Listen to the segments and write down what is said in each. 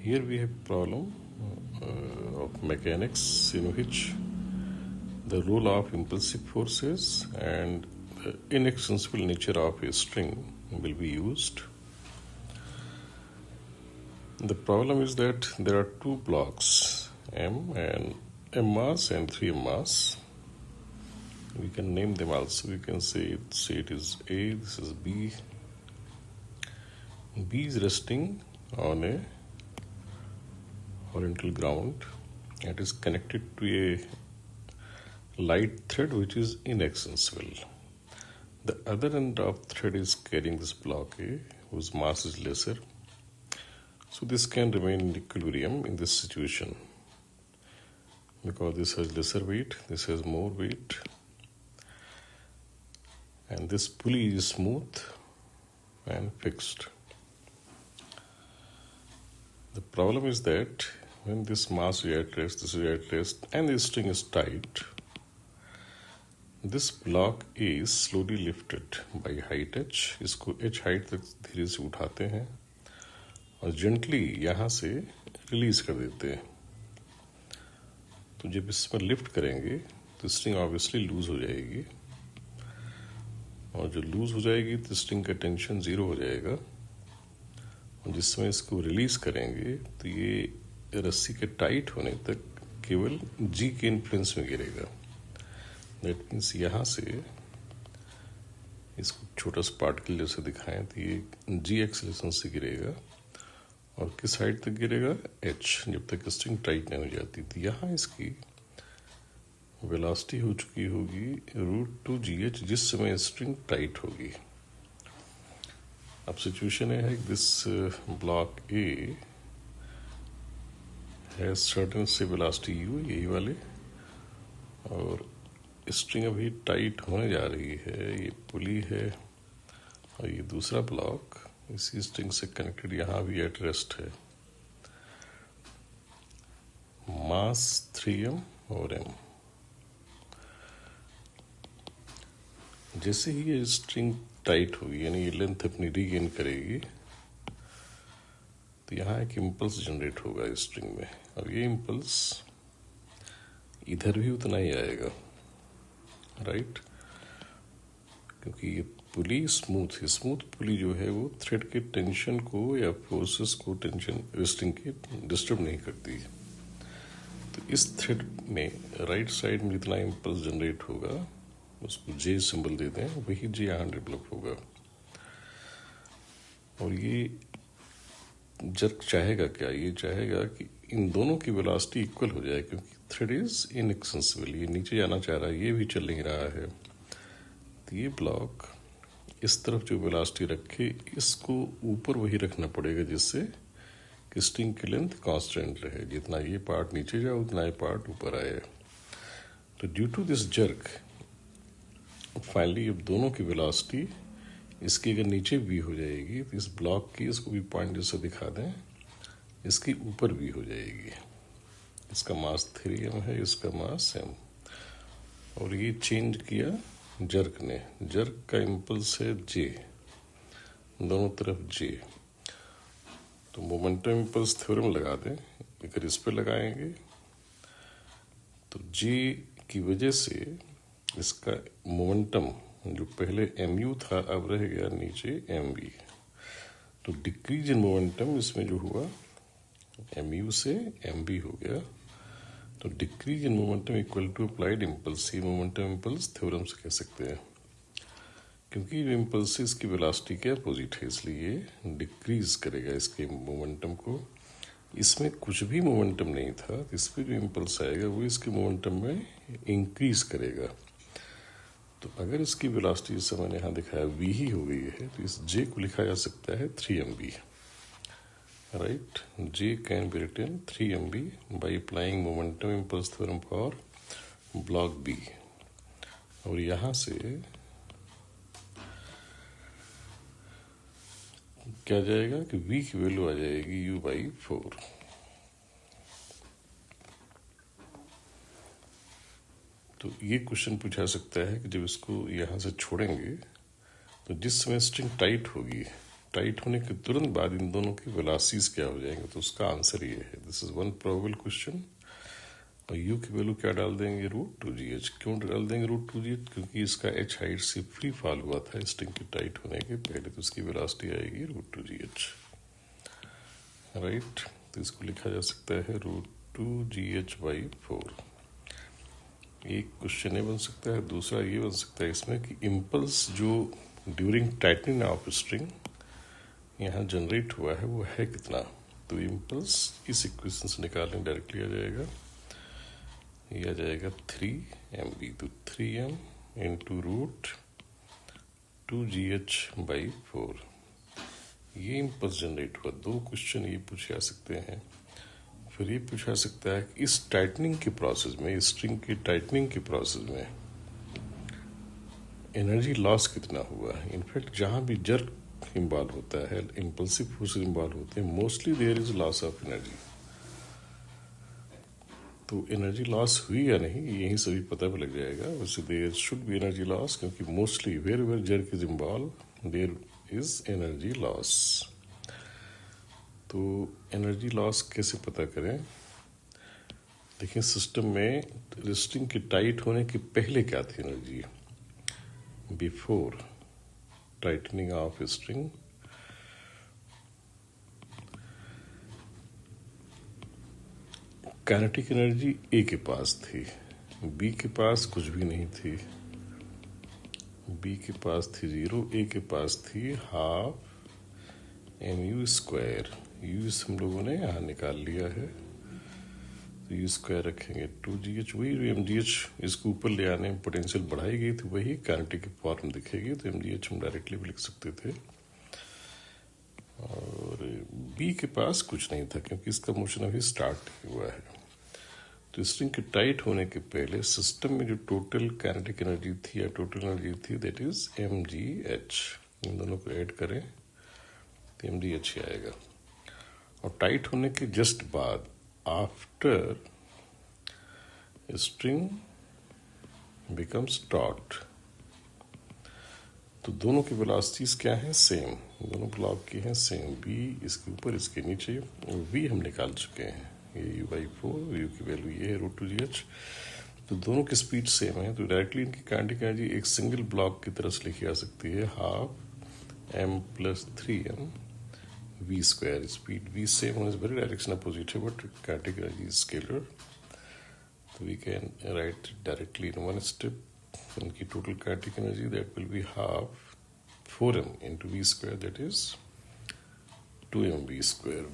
Here we have problem of mechanics in which the role of impulsive forces and the inextensible nature of a string will be used. The problem is that there are two blocks, M mass and 3m mass. We can name them also. We can say it is A, this is B. B is resting on a horizontal ground. It is connected to a light thread which is inextensible. The other end of thread is carrying this block A whose mass is lesser. So this can remain in equilibrium in this situation because this has lesser weight, this has more weight, and this pulley is smooth and fixed. The problem is that when this mass is at rest, this is at rest, and this string is tight, this block A is slowly lifted by height h. इसको h height तक धीरे से उठाते हैं और gently यहाँ से release कर देते हैं. तो जब इस पर लिफ्ट करेंगे तो स्ट्रिंग ऑब्वियसली लूज हो जाएगी और जो लूज हो जाएगी तो स्ट्रिंग का टेंशन जीरो हो जाएगा और जिस समय इसको रिलीज करेंगे तो ये रस्सी के टाइट होने तक केवल जी के इन्फ्लुएंस में गिरेगा. दैट मीन्स यहाँ से इसको छोटा सा पार्टिकल जैसे दिखाएं तो ये जी एक्सेलरेशन से गिरेगा और किस हाइट तक गिरेगा, एच, जब तक स्ट्रिंग टाइट नहीं हो जाती. तो यहाँ इसकी वेलोसिटी हो चुकी होगी √2gh जिस समय स्ट्रिंग टाइट होगी. अब सिचुएशन है दिस ब्लॉक ए है सर्टेन से वेलोसिटी u, यही वाले, और स्ट्रिंग अभी टाइट होने जा रही है. ये पुली है और ये दूसरा ब्लॉक इसी स्ट्रिंग से कनेक्टेड यहाँ भी एट रेस्ट है. मास 3m और m. जैसे ही ये स्ट्रिंग टाइट होगी यानी ये लेंथ अपनी रीगेन करेगी तो यहाँ एक इम्पल्स जनरेट होगा इस स्ट्रिंग में और ये इम्पल्स इधर भी उतना ही आएगा, राइट, क्योंकि ये पुली स्मूथ पुली जो है वो थ्रेड के टेंशन को या फोर्सेस को टेंशन रेस्टिंग के डिस्टर्ब नहीं करती. तो इस थ्रेड में राइट साइड में जितना इम्पल्स जनरेट होगा उसको जे सिंबल दे दें, वही जे यहाँ डेवलप होगा. और ये जर्क चाहेगा क्या, ये चाहेगा कि इन दोनों की वेलोसिटी इक्वल हो जाए क्योंकि थ्रेड इज इनएक्सेसिबल. ये नीचे जाना चाह रहा है, ये भी चल नहीं रहा है. तो ये ब्लॉक इस तरफ जो वेलोसिटी रखे इसको ऊपर वही रखना पड़ेगा जिससे कि स्ट्रिंग की लेंथ कांस्टेंट रहे. जितना ये पार्ट नीचे जाए उतना ये पार्ट ऊपर आए. तो due to this jerk finally अब दोनों की वेलोसिटी इसकी अगर नीचे भी हो जाएगी तो इस ब्लॉक की, इसको भी पॉइंट जैसे दिखा दें, इसकी ऊपर भी हो जाएगी. इसका मास 3m है, इसका मास m, और ये चेंज किया जर्क ने. जर्क का इम्पल्स है j, दोनों तरफ j. तो मोमेंटम इम्पल्स थ्योरम लगा दें. अगर इस पे लगाएंगे तो j की वजह से इसका मोमेंटम जो पहले mu था अब रह गया नीचे mv. तो डिक्रीज इन मोमेंटम इसमें जो हुआ mu से mv हो गया. तो decrease in momentum equal to applied impulse. ये मोमेंटम इम्पल्स थ्योरम से कह सकते हैं क्योंकि जो इम्पल्स इसकी वेलोसिटी के अपोजिट है इसलिए डिक्रीज करेगा इसके मोमेंटम को. इसमें कुछ भी मोमेंटम नहीं था, इस पर जो इम्पल्स आएगा वो इसके मोमेंटम में इंक्रीज करेगा. तो अगर इसकी वेलोसिटी जैसे मैंने यहाँ दिखाया v ही हो गई है तो इस j को लिखा जा सकता है 3mv, right. j can be written 3mv by applying momentum impulse theorem for block b. और यहाँ से क्या जाएगा कि v की वैल्यू आ जाएगी u/4. तो ये क्वेश्चन पूछा सकता है कि जब इसको यहाँ से छोड़ेंगे तो जिस समय स्ट्रिंग टाइट होगी टाइट होने के तुरंत बाद इन दोनों की वेलोसिटीज क्या हो जाएंगे, तो उसका आंसर ये है। This is one probable question. और यू की वैल्यू क्या डाल देंगे, √2gh। क्यों डाल देंगे √2gh, क्योंकि इसका h हाइट से फ्री फॉल हुआ था स्ट्रिंग की टाइट होने के पहले, तो उसकी वेलोसिटी आएगी √2gh, राइट। तो इसको लिखा जा सकता है √2gh/4। एक क्वेश्चन ये बन सकता है। दूसरा ये बन सकता है इसमें कि इम्पल्स जो ड्यूरिंग टाइटनिंग ऑफ स्ट्रिंग यहाँ जनरेट हुआ है वो है कितना। तो इम्पल्स इस इक्वेशन से निकालने डायरेक्टली आ जाएगा, ये आ जाएगा 3mv। तो 3m इंटू √2gh/4 ये इम्पल्स जनरेट हुआ। दो क्वेश्चन ये पूछे जा सकते हैं। फिर ये पूछा सकता है कि इस टाइटनिंग के प्रोसेस में, स्ट्रिंग की टाइटनिंग के प्रोसेस में एनर्जी लॉस कितना हुआ। इनफैक्ट जहां भी जर्क इन्वॉल्व होता है, इम्पल्सिव फोर्सेस इन्वॉल्व होते हैं, mostly there is loss of energy. तो एनर्जी लॉस हुई या नहीं यही सभी पता भी लग जाएगा। वैसे there should be energy loss, क्योंकि mostly where where jerk is involve there is energy loss. तो एनर्जी लॉस कैसे पता करें। देखिए सिस्टम में स्ट्रिंग की टाइट होने के पहले क्या थी energy, before tightening of string, kinetic energy A के पास थी, बी के पास कुछ भी नहीं थी। बी के पास थी 0, ए के पास थी ½ mu²। यू हम लोगों ने यहाँ निकाल लिया है, तो u² रखेंगे 2gh। वही mgh इसको ऊपर ले आने में पोटेंशियल बढ़ाई गई थी, वही काइनेटिक की फॉर्म दिखेगी, तो mgh हम डायरेक्टली भी लिख सकते थे। और बी के पास कुछ नहीं था क्योंकि इसका मोशन अभी स्टार्ट हुआ है। तो स्ट्रिंग के टाइट होने के पहले सिस्टम में जो टोटल काइनेटिक एनर्जी थी या टोटल एनर्जी थी दैट इज mgh। इन दोनों को ऐड करें तो mgh ही आएगा। और टाइट होने के जस्ट बाद, आफ्टर स्ट्रिंग बिकम्स टॉट, तो दोनों की वेलोसिटीज क्या है, सेम। दोनों ब्लॉक की हैं सेम, v इसके ऊपर इसके नीचे। और v हम निकाल चुके हैं, ये u/4, u की वैल्यू ये है √2gh। तो दोनों की स्पीड सेम है, तो डायरेक्टली इनकी काइनेटिक एनर्जी एक सिंगल ब्लॉक की तरह से लिखी जा सकती है, ½ m + 3m v²। Speed v same होने से वेरी डायरेक्शन अपोजिट है, but kinetic energy is scalar, तो we can write directly in one step उनकी total kinetic energy that will be ½ 4m into v², that is 2m v²।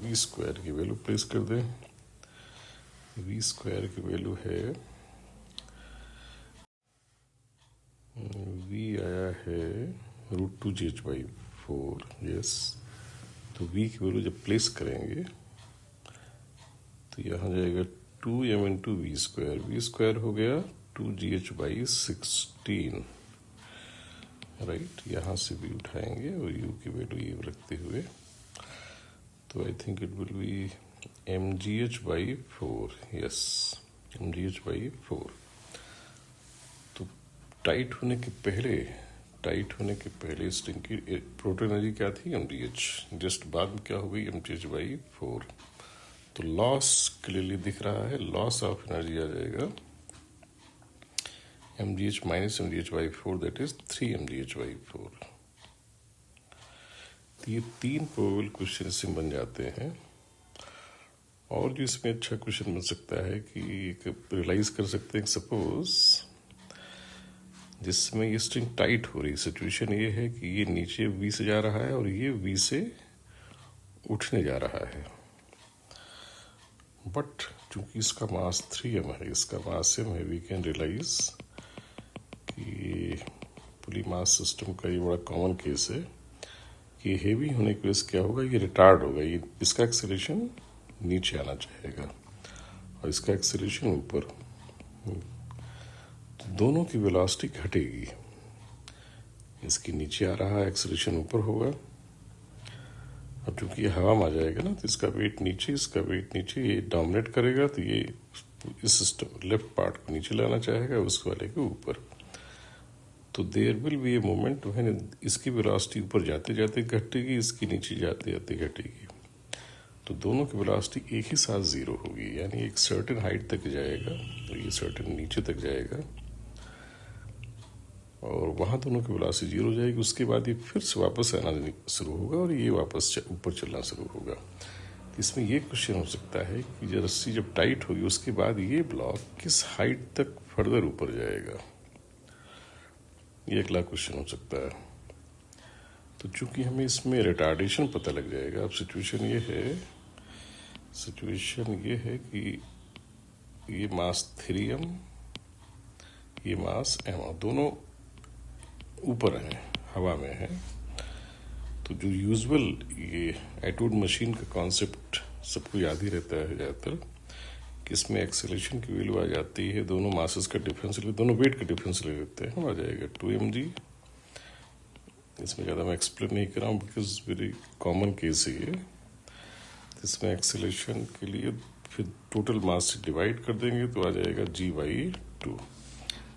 v² की value place कर दें। v² की value है, v आया है √2gh/4, yes. तो v की वैल्यू जब प्लेस करेंगे तो यहाँ जाएगा 2m इंटू v²। v² हो गया 2gh/16, राइट। यहाँ से भी उठाएंगे और u की वैल्यू ये रखते हुए, तो I think it will be mgh/4, yes, mgh/4। तो टाइट होने के पहले स्ट्रिंग की टोटल एनर्जी क्या थी, mgh। जस्ट बाद में क्या हो गई, mgh/4। तो लॉस क्लियरली दिख रहा है, लॉस ऑफ एनर्जी आ जाएगा mgh - mgh/4, that is 3mgh/4। तो ये 3 प्रोबेबल क्वेश्चन इससे बन जाते हैं। और जो इसमें अच्छा क्वेश्चन बन सकता है कि रियलाइज कर सकते हैं, सपोज जिसमें ये स्ट्रिंग टाइट हो रही, सिचुएशन ये है कि ये नीचे v से जा रहा है और ये v से उठने जा रहा है, बट चूंकि इसका मास 3m है, इसका मास m है, वी कैन रियलाइज कि पुली मास सिस्टम का ये बड़ा कॉमन केस है कि हेवी होने की वजह से क्या होगा, ये रिटार्ड होगा, ये इसका एक्सेलरेशन नीचे आना चाहेगा और इसका एक्सेलरेशन ऊपर। तो दोनों की वेलोसिटी घटेगी, इसकी नीचे आ रहा है, एक्सेलरेशन ऊपर होगा। अब चूंकि ये हवा में आ जाएगा ना, तो इसका वेट नीचे, इसका वेट नीचे, ये डोमिनेट करेगा, तो ये इस सिस्टम लेफ्ट पार्ट को नीचे लाना चाहेगा, उस वाले के ऊपर। तो there will be a moment when इसकी वेलोसिटी ऊपर जाते जाते घटेगी, इसकी नीचे जाते जाते घटेगी। तो दोनों की वेलोसिटी एक ही साथ जीरो होगी, यानी एक सर्टेन हाइट तक जाएगा और ये सर्टेन नीचे तक जाएगा और वहाँ दोनों की वेलोसिटी जीरो हो जाएगी। उसके बाद ये फिर से वापस आना शुरू होगा और ये वापस ऊपर चलना शुरू होगा। तो इसमें ये क्वेश्चन हो सकता है कि जब रस्सी जब टाइट होगी उसके बाद ये ब्लॉक किस हाइट तक फर्दर ऊपर जाएगा, ये अगला क्वेश्चन हो सकता है। तो चूंकि हमें इसमें रिटार्डेशन पता लग जाएगा, अब सिचुएशन ये है कि ये मास 3m, ये मास m, दोनों ऊपर हैं, हवा में है। तो जो यूजुअल ये एटूड मशीन का कॉन्सेप्ट सबको याद ही रहता है ज़्यादातर, कि इसमें एक्सेलरेशन की वैल्यू आ जाती है, दोनों मासेस का डिफरेंस ले, दोनों वेट का डिफरेंस ले लेते हैं, आ जाएगा 2mg। इसमें ज़्यादा मैं एक्सप्लेन नहीं कर रहा हूँ बिकॉज वेरी कॉमन केस है ये। इसमें एक्सेलरेशन के लिए फिर टोटल मास से डिवाइड कर देंगे तो आ जाएगा g/2।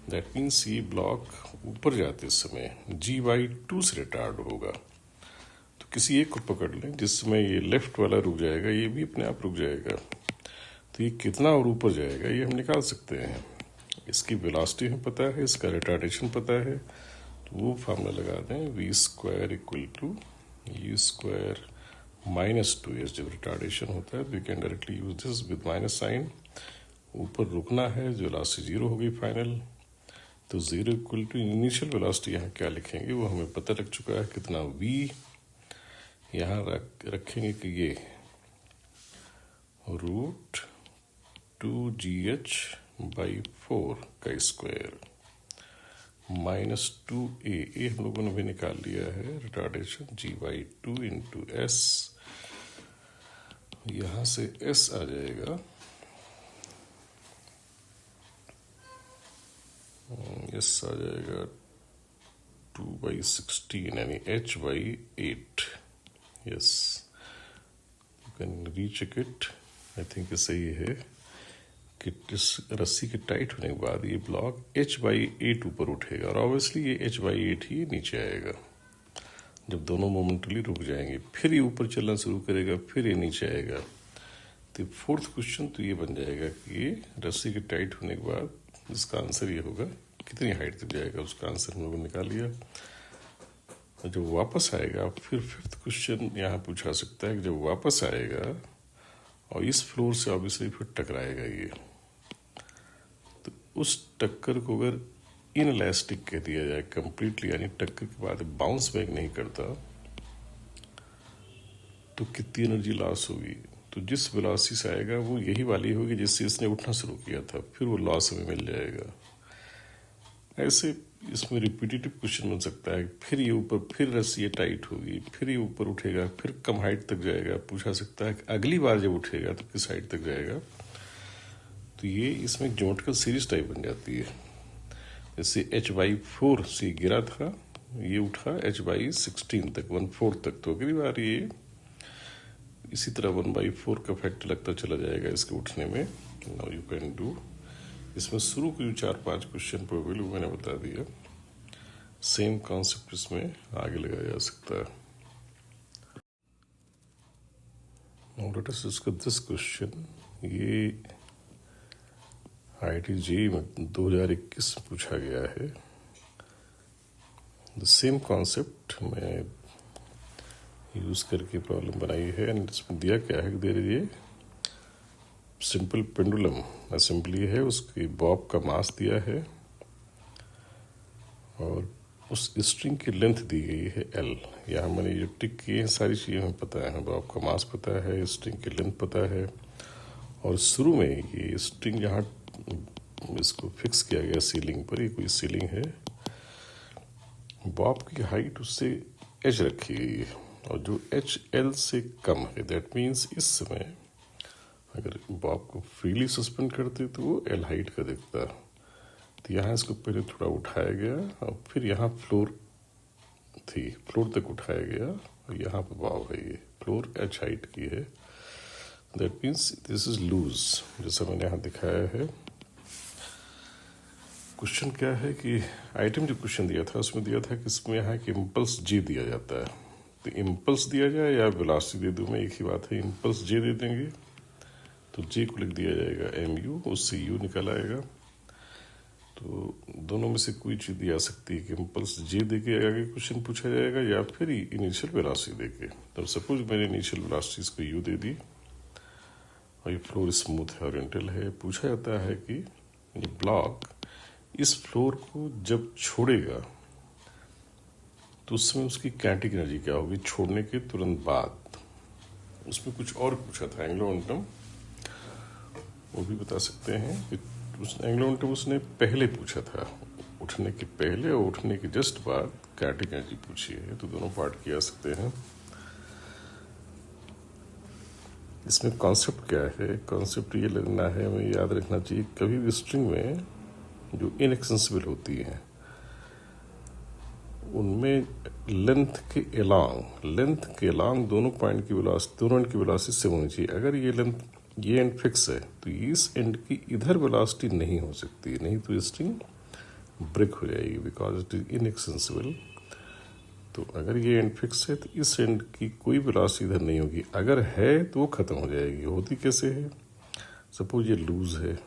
दैट मीन्स ये ब्लॉक ऊपर जाते समय g/2 से रिटार्ड होगा। तो किसी एक को पकड़ लें जिसमें ये लेफ्ट वाला रुक जाएगा, ये भी अपने आप रुक जाएगा। तो ये कितना और ऊपर जाएगा ये हम निकाल सकते हैं। इसकी वेलोसिटी हमें पता है, इसका रिटार्डेशन पता है, तो वो फार्मूला लगा दें, v² = u² -2s। जब रिटार्डेशन होता है तो we can directly use this with minus sign. ऊपर रुकना है, वेलोसिटी जीरो हो गई फाइनल, तो 0 = इनिशियल वेलोसिटी यहाँ क्या लिखेंगे वो हमें पता लग चुका है, कितना v यहाँ रखेंगे कि ये √2gh/4 का स्क्वायर -2a हम लोगों ने भी निकाल लिया है रिटार्डेशन, g/2 × s, यहाँ से s आ जाएगा, s आ जाएगा 2/16 यानी h/8। Yes, you can recheck it, I think सही है कि रस्सी के टाइट होने के बाद ये ब्लॉक h/8 ऊपर उठेगा और ऑब्वियसली ये h/8 ही नीचे आएगा जब दोनों मोमेंटली रुक जाएंगे। फिर ये ऊपर चलना शुरू करेगा, फिर ये नीचे आएगा। तो फोर्थ क्वेश्चन तो ये बन जाएगा कि ये रस्सी के टाइट होने के बाद इसका आंसर ये होगा कितनी हाइट तक जाएगा, उसका आंसर हम लोगों ने निकाल लिया। और जब वापस आएगा फिर फिफ्थ क्वेश्चन यहाँ पूछा सकता है कि जब वापस आएगा और इस फ्लोर से ऑब्वियसली फिर टकराएगा ये, तो उस टक्कर को अगर इनइलास्टिक कह दिया जाए कंप्लीटली, यानी टक्कर के बाद बाउंस बैक नहीं करता, तो कितनी एनर्जी लॉस होगी। तो जिस वेलोसिटी से आएगा वो यही वाली होगी जिससे इसने उठना शुरू किया था, फिर वो लॉस हमें मिल जाएगा। ऐसे इसमें रिपीटेटिव क्वेश्चन बन सकता है, फिर ये ऊपर, फिर रस्सी टाइट होगी, फिर ये ऊपर उठेगा, फिर कम हाइट तक जाएगा। पूछा सकता है कि अगली बार जब उठेगा तो किस हाइट तक जाएगा। तो ये इसमें ज्योमेट्रिकल सीरीज टाइप बन जाती है। जैसे h/4 से गिरा था, ये उठा h/16 तक, 1/4 तक, तो अगली बार ये इसी तरह 1/4 का फैक्टर लगता चला जाएगा इसके उठने में। नाउ यू कैन डू, इसमें शुरू के जो 4-5 क्वेश्चन प्रोबेबली मैंने बता दिया, सेम कॉन्सेप्ट इसमें आगे लगाया जा सकता है। Now let us discuss this question. ये IIT-JEE में 2021 में पूछा गया है। द सेम कॉन्सेप्ट मैं यूज करके प्रॉब्लम बनाई है। एंड इसमें दिया क्या है कि दे रही सिंपल पेंडुलम असेंबली है, उसकी बॉब का मास दिया है और उस स्ट्रिंग की लेंथ दी गई है L। यहाँ मैंने जो टिक किए हैं सारी चीज़ें हमें पता है, बॉब का मास पता है, स्ट्रिंग की लेंथ पता है, और शुरू में ये स्ट्रिंग जहाँ इसको फिक्स किया गया सीलिंग पर, ये कोई सीलिंग है, बॉब की हाइट उससे h रखी गई है और जो h L से कम है। दैट मीन्स इस समय अगर बॉब को फ्रीली सस्पेंड करते तो वो L हाइट का दिखता। तो यहाँ इसको पहले थोड़ा उठाया गया और फिर यहाँ फ्लोर थी, फ्लोर तक उठाया गया और यहाँ पर बॉब है, ये फ्लोर h हाइट की है। That means this is lose, जैसा मैंने यहाँ दिखाया है। क्वेश्चन क्या है कि आइटम जो क्वेश्चन दिया था उसमें दिया था कि इसमें यहाँ कि इम्पल्स जे दिया जाता है, तो इम्पल्स दिया जाए या वेलोसिटी दे दूँ मैं, एक ही बात है। इम्पल्स जे दे देंगे तो जे को लिख दिया जाएगा एम यू, उससे यू निकल आएगा। तो दोनों में से कोई चीज़ दी जा सकती है कि इम्पल्स जे दे के आगे क्वेश्चन पूछा जाएगा या फिर इनिशियल वेलोसिटी दे के। तो सपोज मैंने इनिशियल वेलोसिटी इसको यू दे दी और ये फ्लोर स्मूथ है, ओरिएंटल है। पूछा जाता है कि ये ब्लॉक इस फ्लोर को जब छोड़ेगा तो उसमें उसकी काइनेटिक एनर्जी क्या होगी छोड़ने के तुरंत बाद। उसमें कुछ और पूछा था एंगुलर मोमेंटम, वो भी बता सकते हैं कि उस एंगुलर मोमेंटम उसने पहले पूछा था, उठने के पहले और उठने के जस्ट बाद काइनेटिक एनर्जी पूछी है। तो दोनों पार्ट किया सकते हैं। इसमें कॉन्सेप्ट क्या है, कॉन्सेप्ट ये लगना है, हमें याद रखना चाहिए कभी भी स्ट्रिंग में जो इनएक्सेसिबल होती है उनमें लेंथ के अलांग दोनों पॉइंट की वेलोसिटी, दोनों एंड की वेलोसिटी सेम होनी चाहिए। अगर ये लेंथ, ये एंड फिक्स है तो इस एंड की इधर वेलोसिटी नहीं हो सकती, नहीं तो स्ट्रिंग ब्रेक हो जाएगी बिकॉज इट इज इनएक्सेसिबल। तो अगर ये एंड फिक्स है तो इस एंड की कोई वेलोसिटी इधर नहीं होगी, अगर है तो वो खत्म हो जाएगी। होती कैसे है, सपोज ये लूज है,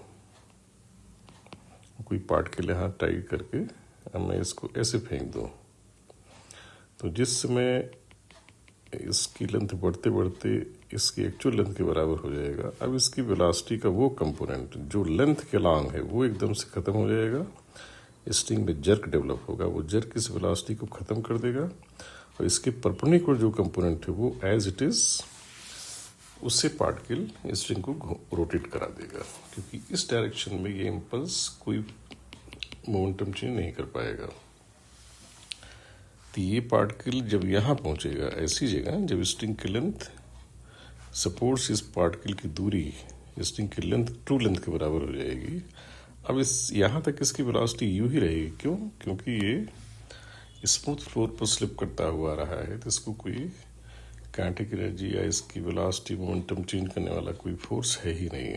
कोई पार्ट के लिए हाथ टाइट करके अब मैं इसको ऐसे फेंक दूं तो जिस समय इसकी लेंथ बढ़ते बढ़ते इसकी एक्चुअल लेंथ के बराबर हो जाएगा, अब इसकी वेलोसिटी का वो कंपोनेंट जो लेंथ के लॉन्ग है वो एकदम से खत्म हो जाएगा। स्ट्रिंग में जर्क डेवलप होगा, वो जर्क इस वेलोसिटी को खत्म कर देगा और इसके परपेंडिकुलर जो कंपोनेंट है वो एज इट इज उससे पार्टिकल स्ट्रिंग को रोटेट करा देगा, क्योंकि इस डायरेक्शन में ये इम्पल्स कोई मोमेंटम चेंज नहीं कर पाएगा। तो ये पार्टिकल जब यहाँ पहुँचेगा ऐसी जगह जब स्ट्रिंग की लेंथ सपोर्ट्स इस पार्टिकल की दूरी स्ट्रिंग की लेंथ ट्रू लेंथ के बराबर हो जाएगी। अब इस यहाँ तक इसकी वेलोसिटी यू ही रहेगी, क्यों, क्योंकि ये स्मूथ फ्लोर पर स्लिप करता हुआ रहा है, तो इसको कोई काइनेटिक एनर्जी या इसकी वेलोसिटी मोमेंटम चेंज करने वाला कोई फोर्स है ही नहीं,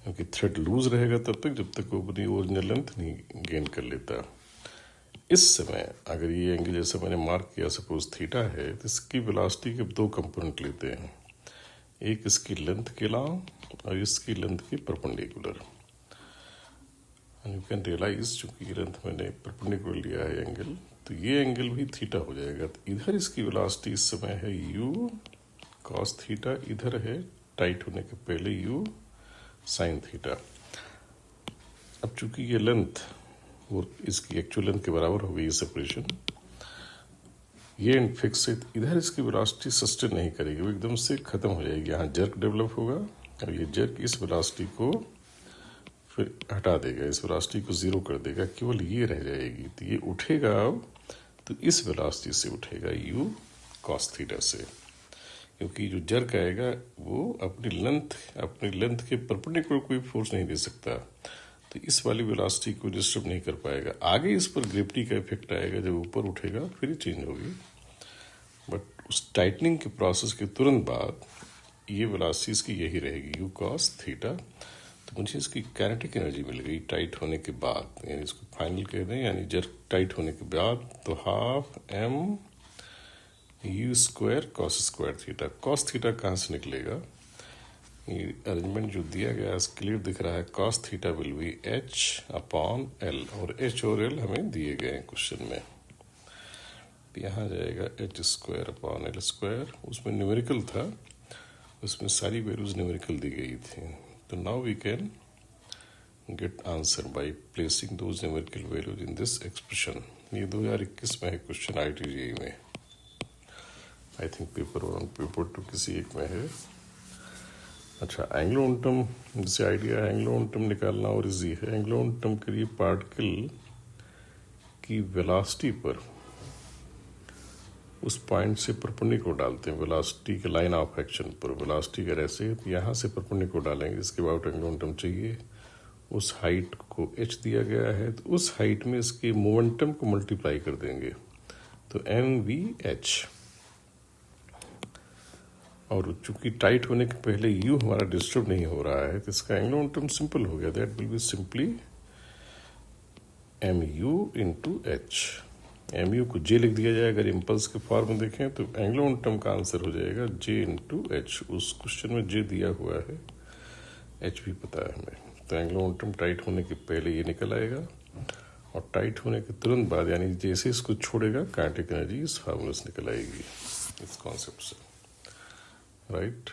क्योंकि थ्रेड लूज रहेगा तब तक जब तक वो अपनी ओरिजिनल लेंथ नहीं गेन कर लेता। इस समय अगर ये एंगल जैसे मैंने मार्क किया सपोज थीटा है, तो इसकी वेलोसिटी के दो कंपोनेंट लेते हैं, एक इसकी लेंथ के लॉन्ग और इसकी लेंथ के परपेंडिकुलर। यू कैन रियलाइज चूंकि लेंथ मैंने परपेंडिकुलर लिया है एंगल, तो ये एंगल भी थीटा हो जाएगा। तो इधर इसकी वेलोसिटी इस समय है यू कॉस थीटा, इधर है टाइट होने के पहले यू साइन थीटा। अब चूंकि ये लेंथ वो इसकी एक्चुअल लेंथ के बराबर हो गई ये सेपरेशन, ये एंड फिक्स है, इधर इसकी वेलोसिटी सस्टेन नहीं करेगी, वो एकदम से खत्म हो जाएगी। यहाँ जर्क डेवलप होगा और ये जर्क इस वेलोसिटी को फिर हटा देगा, इस वेलोसिटी को जीरो कर देगा, केवल ये रह जाएगी। तो ये उठेगा अब तो इस वेलोसिटी से उठेगा यू कॉस थीटा से, क्योंकि जो जर्क आएगा वो अपनी लेंथ के परपेंडिकुलर कोई फोर्स नहीं दे सकता, तो इस वाली वेलोसिटी को डिस्टर्ब नहीं कर पाएगा। आगे इस पर ग्रेविटी का इफेक्ट आएगा, जब ऊपर उठेगा फिर ही चेंज होगी, बट उस टाइटनिंग के प्रोसेस के तुरंत बाद ये वेलोसिटी इसकी यही रहेगी यू कॉस थीटा। तो मुझे इसकी काइनेटिक एनर्जी मिल गई टाइट होने के बाद, यानी इसको फाइनल कह दें, यानी जर्क टाइट होने के बाद, तो half m u square cos square theta. Cos theta कहाँ से निकलेगा, ये अरेंजमेंट जो दिया गया है क्लियर दिख रहा है, cos theta will be h upon l, और एच और एल हमें दिए गए हैं क्वेश्चन में। यहाँ जाएगा h square upon l square, उसमें न्यूमेरिकल था, उसमें सारी वैल्यूज न्यूमेरिकल दी गई थी। तो now we can get answer by placing those numerical values in this expression. ये 2021 में है क्वेश्चन IIT में, आई थिंक पेपर 1 पेपर 2 किसी एक में है। अच्छा, एंगुलर मोमेंटम जैसे आइडिया है, एंगुलर मोमेंटम निकालना और इजी है। एंगुलर मोमेंटम के लिए पार्टिकल की वेलोसिटी पर उस पॉइंट से परपेंडिकुलर डालते हैं, वेलोसिटी के लाइन ऑफ एक्शन पर। वेलोसिटी अगर ऐसे है तो यहाँ से परपेंडिकुलर डालेंगे, जिसके बाद एंगुलर मोमेंटम चाहिए। उस हाइट को h दिया गया है, तो उस हाइट में इसके मोमेंटम को मल्टीप्लाई कर देंगे, तो mvh। और चूंकि टाइट होने के पहले यू हमारा डिस्टर्ब नहीं हो रहा है, तो इसका एंगुलर मोमेंटम सिंपल हो गया, that will be simply m u into h. M u को जे लिख दिया जाए अगर इम्पल्स के फॉर्म में देखें तो एंग्लो मोमेंटम का आंसर हो जाएगा जे इंटू एच। उस क्वेश्चन में जे दिया हुआ है, एच भी पता है हमें, तो एंग्लो मोमेंटम टाइट होने के पहले ये निकल आएगा और टाइट होने के तुरंत बाद यानी जैसे इसको छोड़ेगा काइनेटिक एनर्जी इस फार्मूला से निकल आएगी, इस कॉन्सेप्ट से, राइट।